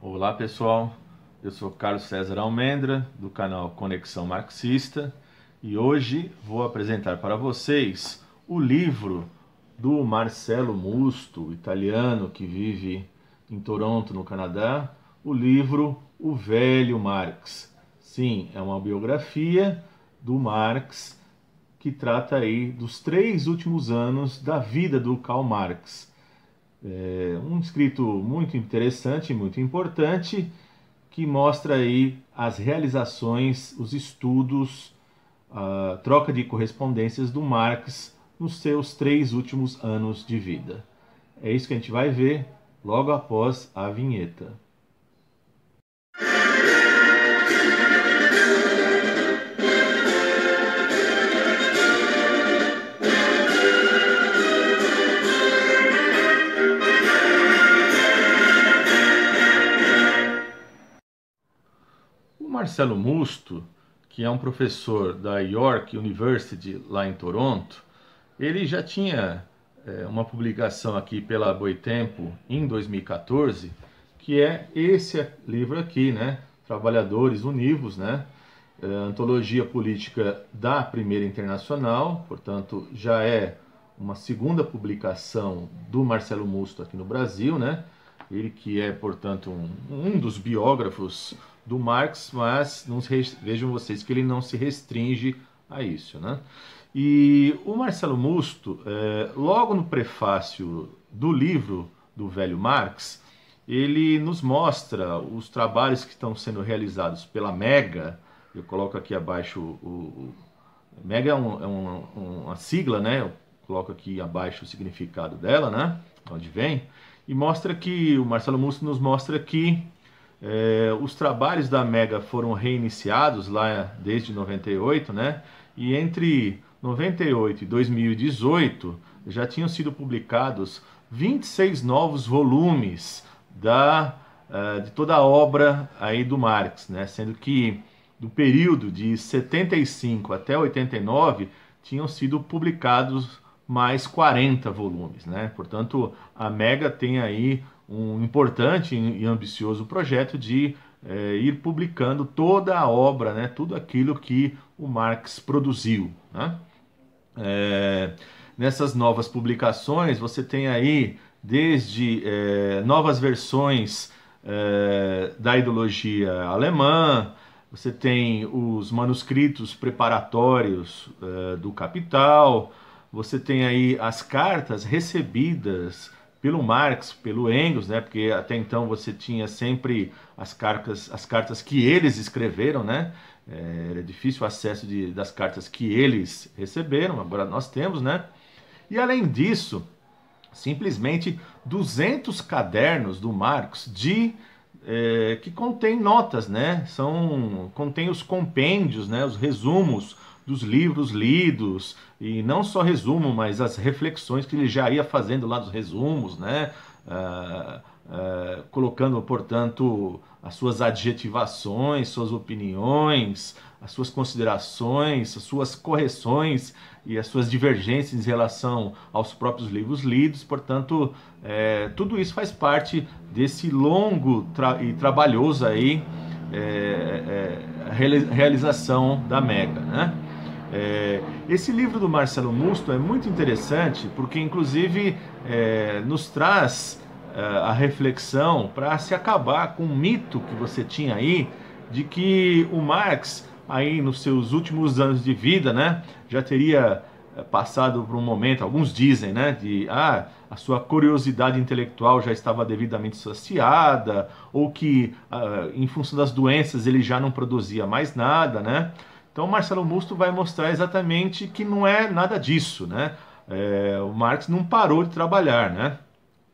Olá pessoal, eu sou Carlos César Almendra do canal Conexão Marxista e hoje vou apresentar para vocês o livro do Marcelo Musto, italiano que vive em Toronto, no Canadá, o livro O Velho Marx. Sim, é uma biografia do Marx que trata aí dos 3 últimos anos da vida do Karl Marx. Um escrito muito interessante, muito importante, que mostra aí as realizações, os estudos, a troca de correspondências do Marx nos seus 3 últimos anos de vida. É isso que a gente vai ver logo após a vinheta. O Marcelo Musto, que é um professor da York University lá em Toronto, ele já tinha uma publicação aqui pela Boitempo em 2014, que é esse livro aqui, né? Trabalhadores Univos, né? Antologia Política da Primeira Internacional, portanto já é uma segunda publicação do Marcelo Musto aqui no Brasil, né? Ele que é, portanto, um dos biógrafos do Marx, mas não vejam vocês que ele não se restringe a isso, né? E o Marcelo Musto, logo no prefácio do livro do Velho Marx, ele nos mostra os trabalhos que estão sendo realizados pela Mega. Eu coloco aqui abaixo Mega é uma sigla, né? Eu coloco aqui abaixo o significado dela, né? Onde vem. E mostra que o Marcelo Musto nos mostra que os trabalhos da Mega foram reiniciados lá desde 98, né? E entre 98 e 2018 já tinham sido publicados 26 novos volumes de toda a obra aí do Marx, né? Sendo que do período de 75 até 89 tinham sido publicados mais 40 volumes, né? Portanto, a Mega tem aí um importante e ambicioso projeto de ir publicando toda a obra, né? Tudo aquilo que o Marx produziu, né? Nessas novas publicações você tem aí desde novas versões da ideologia alemã, você tem os manuscritos preparatórios do Capital, você tem aí as cartas recebidas pelo Marx, pelo Engels, né? Porque até então você tinha sempre as cartas que eles escreveram, né? Era difícil o acesso das cartas que eles receberam, agora nós temos, né? E além disso, simplesmente 200 cadernos do Marx que contém notas, né? Contém os compêndios, né? Os resumos dos livros lidos, e não só resumo, mas as reflexões que ele já ia fazendo lá dos resumos, né? Colocando, portanto, as suas adjetivações, suas opiniões, as suas considerações, as suas correções e as suas divergências em relação aos próprios livros lidos. Portanto, tudo isso faz parte desse longo e trabalhoso aí, realização da Mega, né? Esse livro do Marcelo Musto é muito interessante porque, inclusive, nos traz a reflexão para se acabar com o mito que você tinha aí de que o Marx, aí nos seus últimos anos de vida, né, já teria passado por um momento, alguns dizem, né, a sua curiosidade intelectual já estava devidamente saciada, ou que, em função das doenças, ele já não produzia mais nada, né? Então, o Marcelo Musto vai mostrar exatamente que não é nada disso, né? O Marx não parou de trabalhar, né?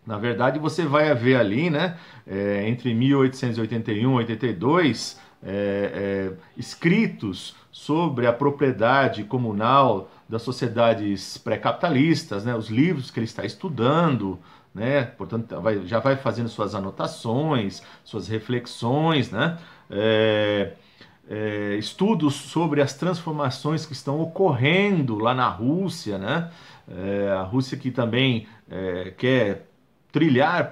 Na verdade, você vai ver ali, né, entre 1881 e 82, escritos sobre a propriedade comunal das sociedades pré-capitalistas, né, os livros que ele está estudando, né, portanto, já vai fazendo suas anotações, suas reflexões, né, estudos sobre as transformações que estão ocorrendo lá na Rússia, né, a Rússia que também quer trilhar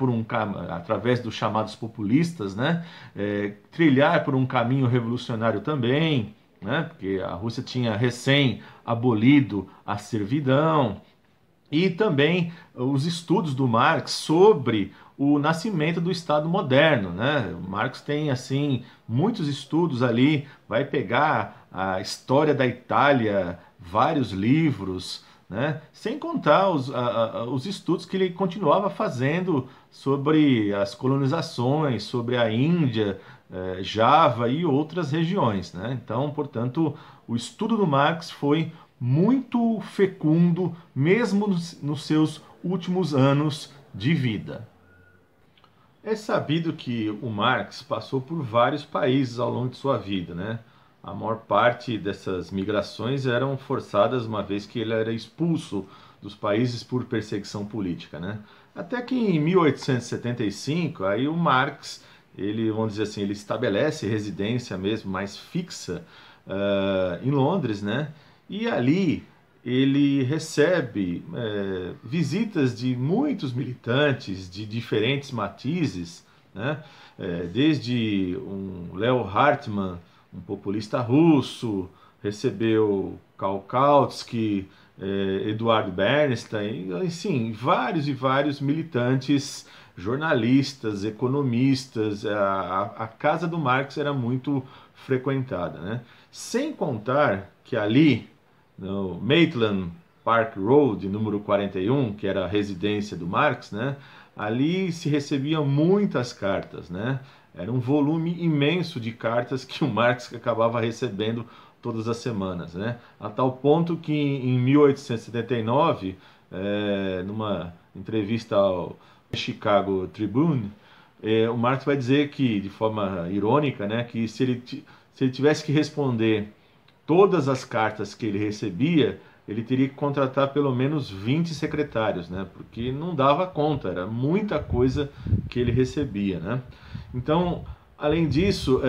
através dos chamados populistas, né? Trilhar por um caminho revolucionário também, né? Porque a Rússia tinha recém abolido a servidão, e também os estudos do Marx sobre o nascimento do Estado moderno, né? O Marx tem assim muitos estudos ali, vai pegar a história da Itália, vários livros, né? Sem contar os estudos que ele continuava fazendo sobre as colonizações, sobre a Índia, Java e outras regiões, né? Então, portanto, o estudo do Marx foi muito fecundo, mesmo nos seus últimos anos de vida. É sabido que o Marx passou por vários países ao longo de sua vida, né? A maior parte dessas migrações eram forçadas uma vez que ele era expulso dos países por perseguição política, né? Até que em 1875, aí o Marx, ele, vamos dizer assim, ele estabelece residência mesmo mais fixa em Londres, né? E ali ele recebe visitas de muitos militantes de diferentes matizes, né? Desde um Leo Hartmann, um populista russo, recebeu Karl Kautsky, Eduardo Bernstein, assim, vários e vários militantes, jornalistas, economistas. A casa do Marx era muito frequentada, né? Sem contar que ali no Maitland Park Road, número 41, que era a residência do Marx, né? Ali se recebiam muitas cartas, né? Era um volume imenso de cartas que o Marx acabava recebendo todas as semanas, né? A tal ponto que em 1879, numa entrevista ao Chicago Tribune, o Marx vai dizer que, de forma irônica, né, que se ele tivesse que responder todas as cartas que ele recebia, ele teria que contratar pelo menos 20 secretários, né? Porque não dava conta, era muita coisa que ele recebia, né? Então, além disso,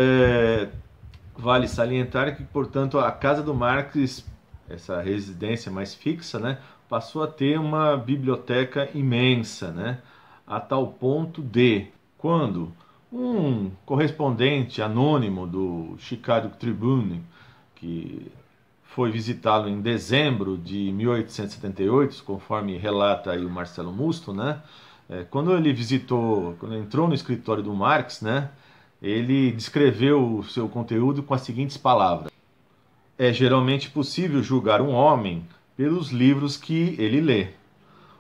vale salientar que, portanto, a casa do Marx, essa residência mais fixa, né, passou a ter uma biblioteca imensa, né? A tal ponto de, quando um correspondente anônimo do Chicago Tribune, que foi visitá-lo em dezembro de 1878, conforme relata aí o Marcelo Musto, né? Quando ele visitou, quando entrou no escritório do Marx, né? Ele descreveu o seu conteúdo com as seguintes palavras: é geralmente possível julgar um homem pelos livros que ele lê.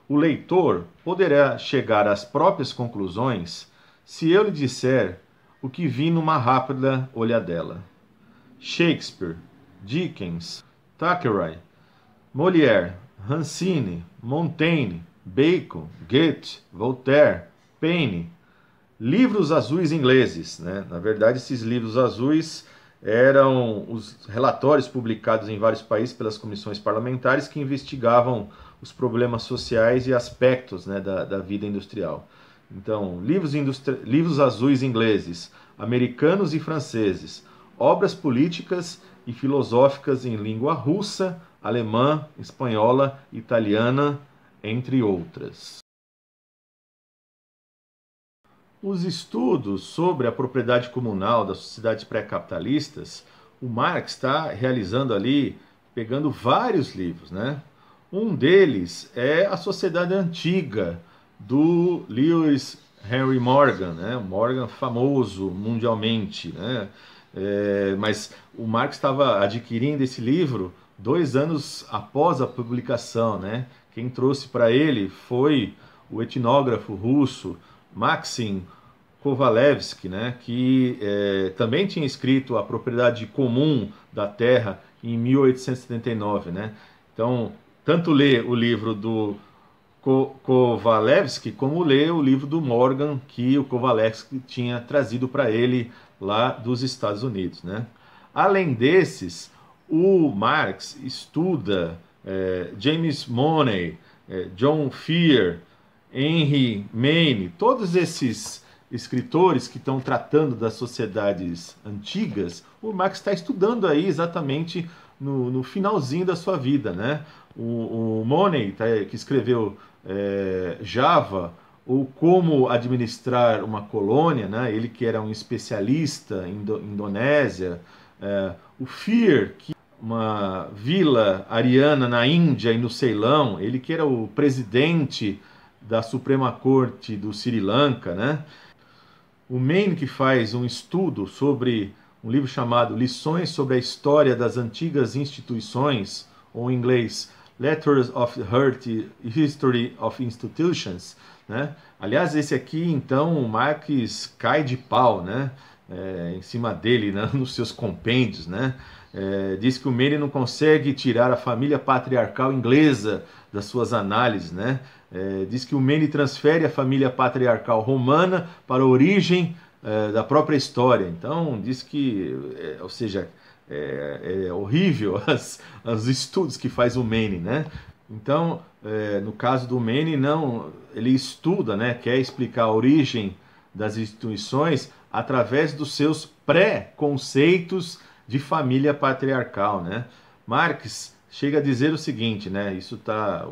O leitor poderá chegar às próprias conclusões se eu lhe disser o que vi numa rápida olhadela. Shakespeare, Dickens, Thackeray, Molière, Rancine, Montaigne, Bacon, Goethe, Voltaire, Paine, livros azuis ingleses, né? Na verdade, esses livros azuis eram os relatórios publicados em vários países pelas comissões parlamentares que investigavam os problemas sociais e aspectos, né, da vida industrial. Então, livros azuis ingleses, americanos e franceses, obras políticas e filosóficas em língua russa, alemã, espanhola, italiana, entre outras. Os estudos sobre a propriedade comunal das sociedades pré-capitalistas, o Marx está realizando ali, pegando vários livros, né? Um deles é A Sociedade Antiga, do Lewis Henry Morgan, né? Morgan famoso mundialmente, né? Mas o Marx estava adquirindo esse livro 2 anos após a publicação, né? Quem trouxe para ele foi o etnógrafo russo Maxim Kovalevsky, né? Que também tinha escrito A Propriedade Comum da Terra em 1879, né? Então, tanto lê o livro do Kovalevsky como lê o livro do Morgan que o Kovalevsky tinha trazido para ele lá dos Estados Unidos, né? Além desses, o Marx estuda James Money, John Fear, Henry Maine, todos esses escritores que estão tratando das sociedades antigas. O Marx está estudando aí exatamente no finalzinho da sua vida, né? O Money, que escreveu Java, ou como administrar uma colônia, né? Ele que era um especialista em Indonésia, o Fear, que uma vila ariana na Índia e no Ceilão, ele que era o presidente da Suprema Corte do Sri Lanka, né? O Maine, que faz um estudo sobre um livro chamado Lições sobre a História das Antigas Instituições, ou em inglês Letters of the History of Institutions, né? Aliás, esse aqui, então, o Marx cai de pau, né? Em cima dele, né? Nos seus compêndios, né? Diz que o Maine não consegue tirar a família patriarcal inglesa das suas análises, né? Diz que o Maine transfere a família patriarcal romana para a origem da própria história. Então, diz que, ou seja, é horrível os estudos que faz o Maine, né? Então, no caso do Maine, não, ele estuda, né, quer explicar a origem das instituições através dos seus pré-conceitos de família patriarcal, né? Marx chega a dizer o seguinte, né? Isso tá,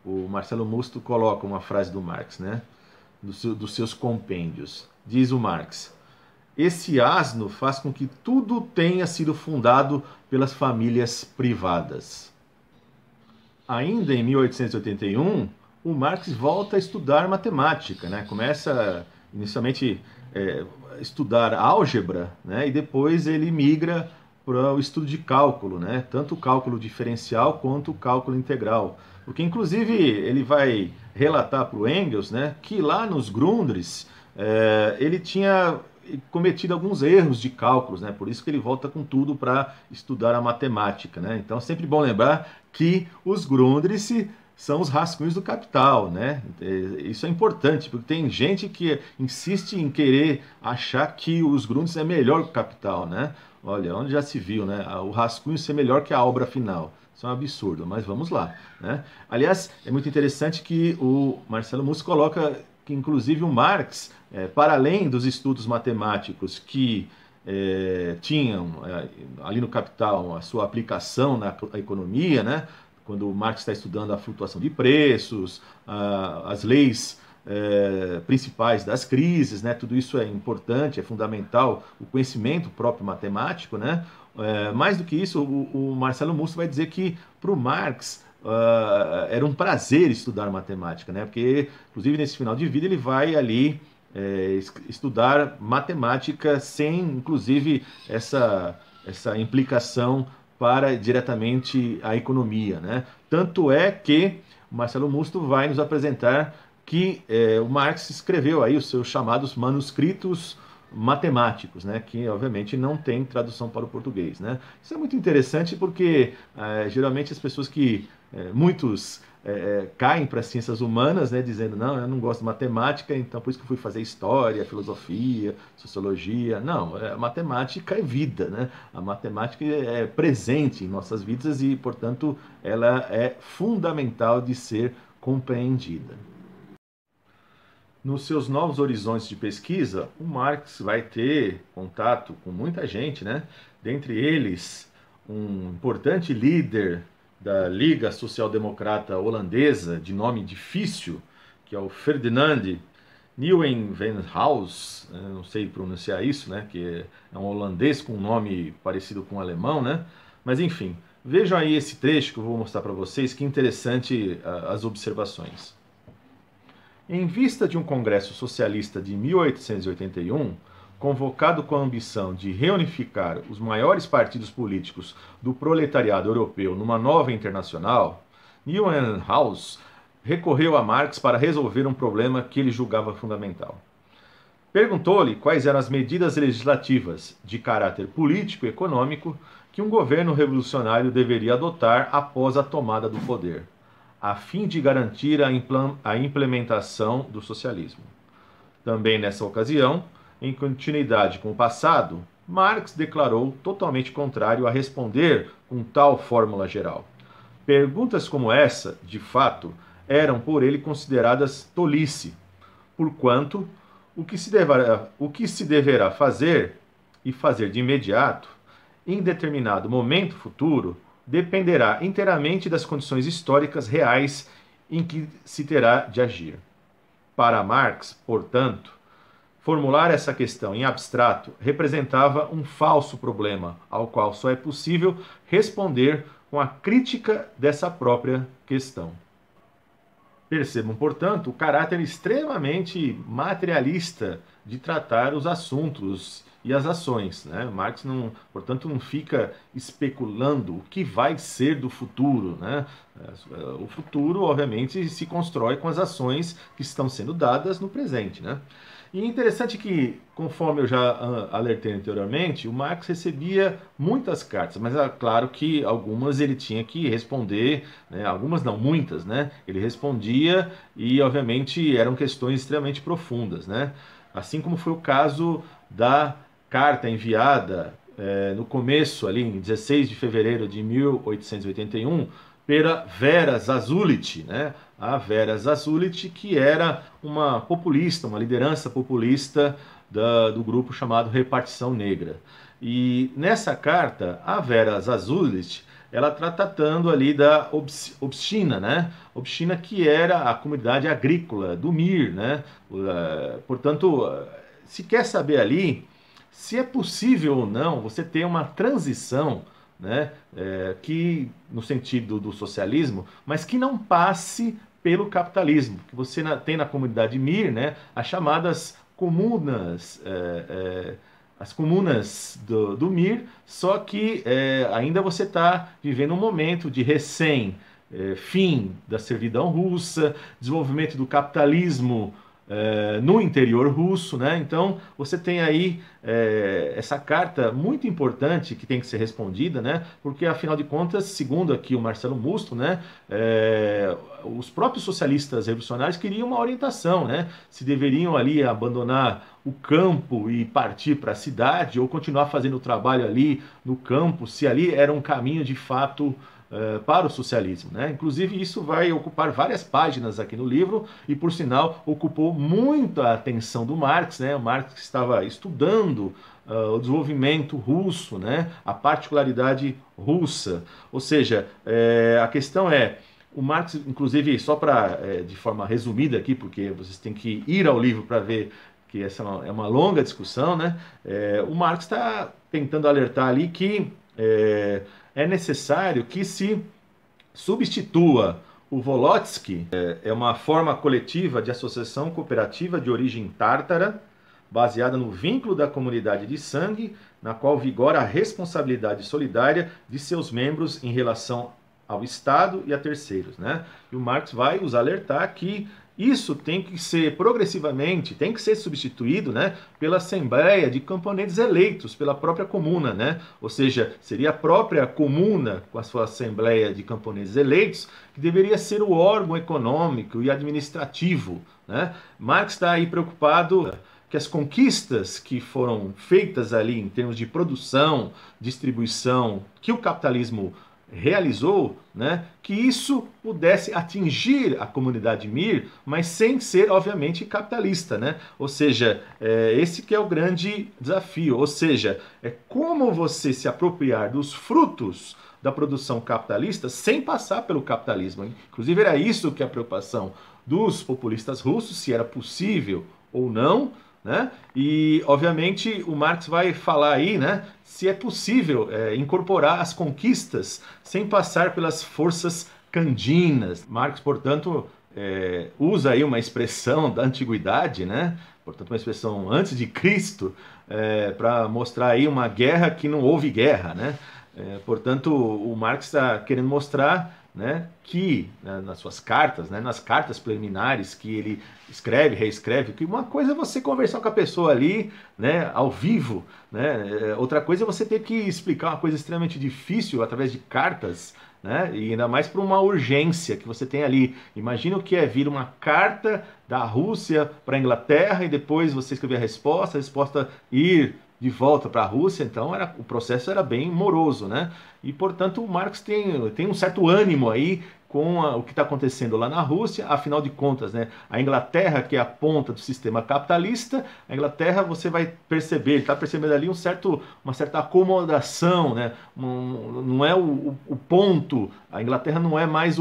o Marcelo Musto coloca uma frase do Marx, né? Dos seus compêndios. Diz o Marx: esse asno faz com que tudo tenha sido fundado pelas famílias privadas. Ainda em 1881, o Marx volta a estudar matemática, né? Começa inicialmente estudar álgebra, né? E depois ele migra para o estudo de cálculo, né? Tanto o cálculo diferencial quanto o cálculo integral. Porque, inclusive, ele vai relatar para o Engels, né, que lá nos Grundrisse ele tinha cometido alguns erros de cálculos, né? Por isso que ele volta com tudo para estudar a matemática, né? Então, sempre bom lembrar que os Grundrisse são os rascunhos do Capital, né? Isso é importante, porque tem gente que insiste em querer achar que os Grundrisse é melhor que o Capital, né? Olha, onde já se viu, né? O rascunho ser melhor que a obra final. Isso é um absurdo, mas vamos lá, né? Aliás, é muito interessante que o Marcelo Musso coloca que, inclusive, o Marx, para além dos estudos matemáticos que tinham ali no Capital a sua aplicação na economia, né? Quando o Marx está estudando a flutuação de preços, as leis principais das crises, né? Tudo isso é importante, é fundamental, o conhecimento próprio matemático, né? Mais do que isso, o Marcelo Musso vai dizer que para o Marx era um prazer estudar matemática, né? Porque, inclusive, nesse final de vida ele vai ali estudar matemática sem, inclusive, essa implicação para diretamente a economia, né? Tanto é que o Marcelo Musto vai nos apresentar que o Marx escreveu aí os seus chamados manuscritos matemáticos, né, que obviamente não tem tradução para o português, né? Isso é muito interessante porque geralmente as pessoas que muitos caem para as ciências humanas, né, dizendo não, eu não gosto de matemática, então por isso que eu fui fazer história, filosofia, sociologia. Não, matemática é vida, né? A matemática é presente em nossas vidas e, portanto, ela é fundamental de ser compreendida. Nos seus novos horizontes de pesquisa, o Marx vai ter contato com muita gente, né? Dentre eles, um importante líder da Liga Social-Democrata Holandesa, de nome difícil, que é o Ferdinand Nieuwenhuis, não sei pronunciar isso, né? Que é um holandês com um nome parecido com um alemão, né? Mas enfim, vejam aí esse trecho que eu vou mostrar para vocês, que interessante as observações. Em vista de um congresso socialista de 1881, convocado com a ambição de reunificar os maiores partidos políticos do proletariado europeu numa nova internacional, Nieuwenhuis recorreu a Marx para resolver um problema que ele julgava fundamental. Perguntou-lhe quais eram as medidas legislativas de caráter político e econômico que um governo revolucionário deveria adotar após a tomada do poder, a fim de garantir a implementação do socialismo. Também nessa ocasião, em continuidade com o passado, Marx declarou totalmente contrário a responder com tal fórmula geral. Perguntas como essa, de fato, eram por ele consideradas tolice, porquanto o que se deverá fazer, e fazer de imediato, em determinado momento futuro, dependerá inteiramente das condições históricas reais em que se terá de agir. Para Marx, portanto, formular essa questão em abstrato representava um falso problema, ao qual só é possível responder com a crítica dessa própria questão. Percebam, portanto, o caráter extremamente materialista de tratar os assuntos e as ações, né? Marx, não, portanto, não fica especulando o que vai ser do futuro, né? O futuro, obviamente, se constrói com as ações que estão sendo dadas no presente, né? E é interessante que, conforme eu já alertei anteriormente, o Marx recebia muitas cartas, mas é claro que algumas ele tinha que responder, né? Algumas não, muitas, né? Ele respondia e, obviamente, eram questões extremamente profundas, né? Assim como foi o caso da carta enviada no começo, ali em 16 de fevereiro de 1881, pela Vera Zasulich, né? A Vera Zasulich, que era uma populista, uma liderança populista do grupo chamado Repartição Negra. E nessa carta, a Vera Zasulich, ela está tratando ali da Obshchina, né? Obshchina, que era a comunidade agrícola do Mir, né? Portanto, se quer saber ali se é possível ou não você ter uma transição, né, que no sentido do socialismo, mas que não passe pelo capitalismo, que você tem na comunidade Mir, né, as chamadas comunas, as comunas do Mir, só que ainda você está vivendo um momento de fim da servidão russa, desenvolvimento do capitalismo no interior russo, né? Então você tem aí essa carta muito importante que tem que ser respondida, né? Porque afinal de contas, segundo aqui o Marcelo Musto, né, os próprios socialistas revolucionários queriam uma orientação, né? Se deveriam ali abandonar o campo e partir para a cidade ou continuar fazendo o trabalho ali no campo, se ali era um caminho de fato para o socialismo, né? Inclusive isso vai ocupar várias páginas aqui no livro e, por sinal, ocupou muito a atenção do Marx, né? O Marx estava estudando o desenvolvimento russo, né? A particularidade russa, ou seja, a questão é o Marx, inclusive, só para de forma resumida aqui, porque vocês têm que ir ao livro para ver que essa é uma longa discussão, né? O Marx está tentando alertar ali que é necessário que se substitua o Volotsky, é uma forma coletiva de associação cooperativa de origem tártara, baseada no vínculo da comunidade de sangue, na qual vigora a responsabilidade solidária de seus membros em relação ao Estado e a terceiros, né? E o Marx vai os alertar que isso tem que ser progressivamente, tem que ser substituído, né, pela Assembleia de Camponeses eleitos pela própria comuna, né? Ou seja, seria a própria comuna com a sua Assembleia de Camponeses eleitos que deveria ser o órgão econômico e administrativo, né? Marx está aí preocupado que as conquistas que foram feitas ali em termos de produção, distribuição, que o capitalismo realizou, né, que isso pudesse atingir a comunidade Mir, mas sem ser, obviamente, capitalista, né? Ou seja, esse que é o grande desafio, ou seja, é como você se apropriar dos frutos da produção capitalista sem passar pelo capitalismo. Inclusive era isso que é a preocupação dos populistas russos, se era possível ou não, né? E, obviamente, o Marx vai falar aí, né, se é possível incorporar as conquistas sem passar pelas forças candinas. Marx, portanto, usa aí uma expressão da antiguidade, né? Portanto, uma expressão antes de Cristo, para mostrar aí uma guerra que não houve guerra, né? Portanto, o Marx está querendo mostrar, né, que nas suas cartas, né, nas cartas preliminares que ele escreve, reescreve, que uma coisa é você conversar com a pessoa ali, né, ao vivo, né, outra coisa é você ter que explicar uma coisa extremamente difícil através de cartas, né, e ainda mais por uma urgência que você tem ali. Imagina o que é vir uma carta da Rússia para a Inglaterra e depois você escrever a resposta ir de volta para a Rússia, então o processo era bem moroso, né? E, portanto, o Marx tem um certo ânimo aí com o que está acontecendo lá na Rússia. Afinal de contas, né, a Inglaterra, que é a ponta do sistema capitalista, a Inglaterra, você vai perceber, ele está percebendo ali uma certa acomodação, né? Não é o ponto, a Inglaterra não é mais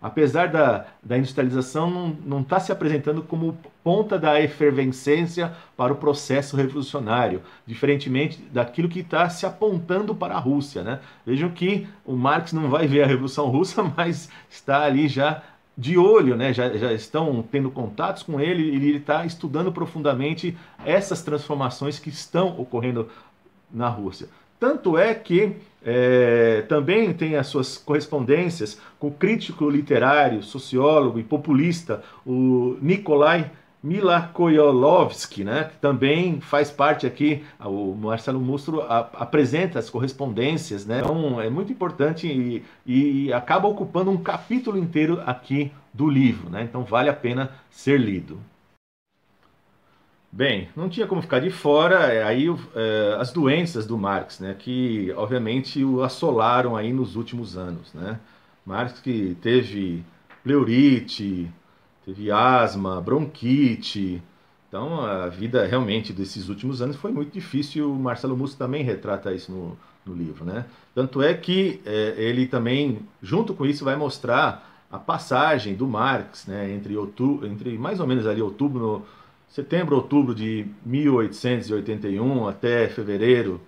apesar da industrialização, não está se apresentando como ponta da efervescência para o processo revolucionário, diferentemente daquilo que está se apontando para a Rússia, né? Vejam que o Marx não vai ver a Revolução Russa, mas está ali já de olho, né? Já estão tendo contatos com ele e ele está estudando profundamente essas transformações que estão ocorrendo na Rússia. Tanto é que também tem as suas correspondências com o crítico literário, sociólogo e populista, o Nikolai Milakoyolovsky, né, que também faz parte aqui, o Marcelo Mustro apresenta as correspondências, né, então é muito importante e acaba ocupando um capítulo inteiro aqui do livro, né, então vale a pena ser lido. Bem, não tinha como ficar de fora as doenças do Marx, né, que obviamente o assolaram aí nos últimos anos, né. Marx que teve pleurite, teve asma, bronquite, então a vida realmente desses últimos anos foi muito difícil. O Marcelo Musso também retrata isso no livro, né. Tanto é que ele também, junto com isso, vai mostrar a passagem do Marx, né, entre mais ou menos ali setembro, outubro de 1881 até fevereiro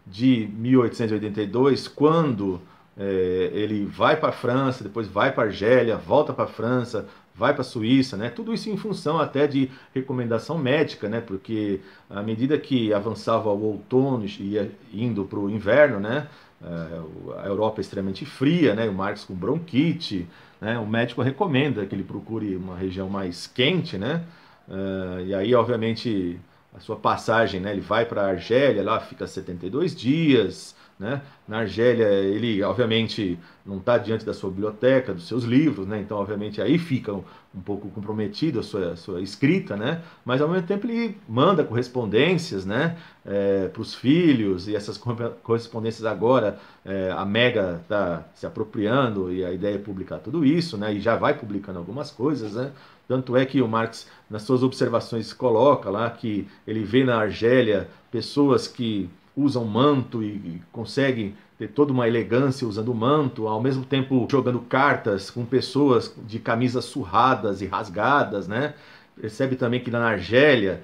de 1882, quando ele vai para a França, depois vai para a Argélia, volta para a França, vai para a Suíça, né? Tudo isso em função até de recomendação médica, né? Porque à medida que avançava o outono e ia indo para o inverno, né? A Europa é extremamente fria, né? O Marx com bronquite, né? O médico recomenda que ele procure uma região mais quente, né? E aí, obviamente, a sua passagem, né? Ele vai para a Argélia, lá fica 72 dias, né? Na Argélia, ele, obviamente, não está diante da sua biblioteca, dos seus livros, né? Então, obviamente, aí fica um pouco comprometido a sua escrita, né? Mas, ao mesmo tempo, ele manda correspondências, né? Para os filhos, e essas correspondências agora, a Mega está se apropriando, e a ideia é publicar tudo isso, né? E já vai publicando algumas coisas, né? Tanto é que o Marx, nas suas observações, coloca lá que ele vê na Argélia pessoas que usam manto e conseguem ter toda uma elegância usando manto, ao mesmo tempo jogando cartas com pessoas de camisas surradas e rasgadas, né? Percebe também que na Argélia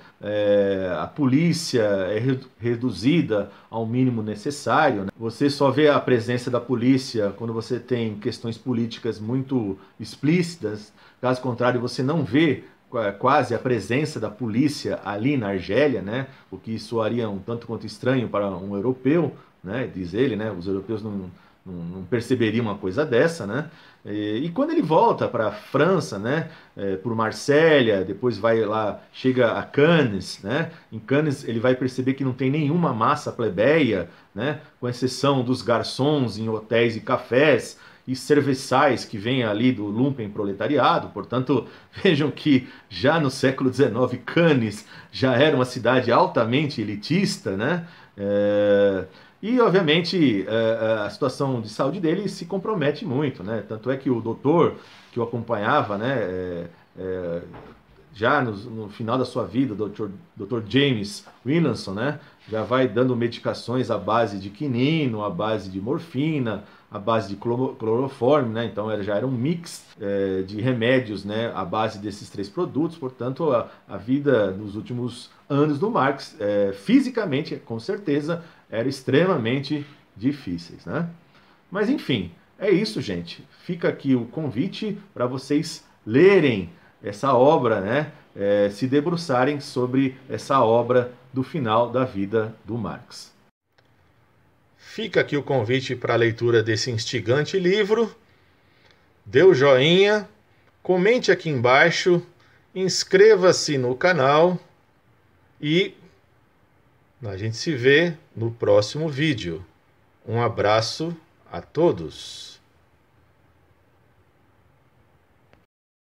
a polícia é reduzida ao mínimo necessário, né? Você só vê a presença da polícia quando você tem questões políticas muito explícitas. Caso contrário, você não vê quase a presença da polícia ali na Argélia, né? O que soaria um tanto quanto estranho para um europeu, né? Diz ele, né? Os europeus não perceberiam uma coisa dessa, né? E quando ele volta para a França, né? Por Marsella, depois vai lá, chega a Cannes, né? Em Cannes ele vai perceber que não tem nenhuma massa plebeia, né? Com exceção dos garçons em hotéis e cafés e serviçais que vêm ali do lumpen proletariado. Portanto, vejam que já no século XIX, Cannes já era uma cidade altamente elitista, né? E, obviamente, a situação de saúde dele se compromete muito, né? Tanto é que o doutor que o acompanhava, né, já no final da sua vida, o Dr. James Williamson, né, já vai dando medicações à base de quinino, à base de morfina, à base de cloroforme, né? Então já era um mix de remédios, né, à base desses três produtos. Portanto, a vida nos últimos anos do Marx, fisicamente, com certeza, era extremamente difíceis, né? Mas enfim, é isso, gente. Fica aqui o convite para vocês lerem essa obra, né? Se debruçarem sobre essa obra do final da vida do Marx. Fica aqui o convite para a leitura desse instigante livro. Dê o joinha, comente aqui embaixo, inscreva-se no canal e a gente se vê no próximo vídeo. Um abraço a todos.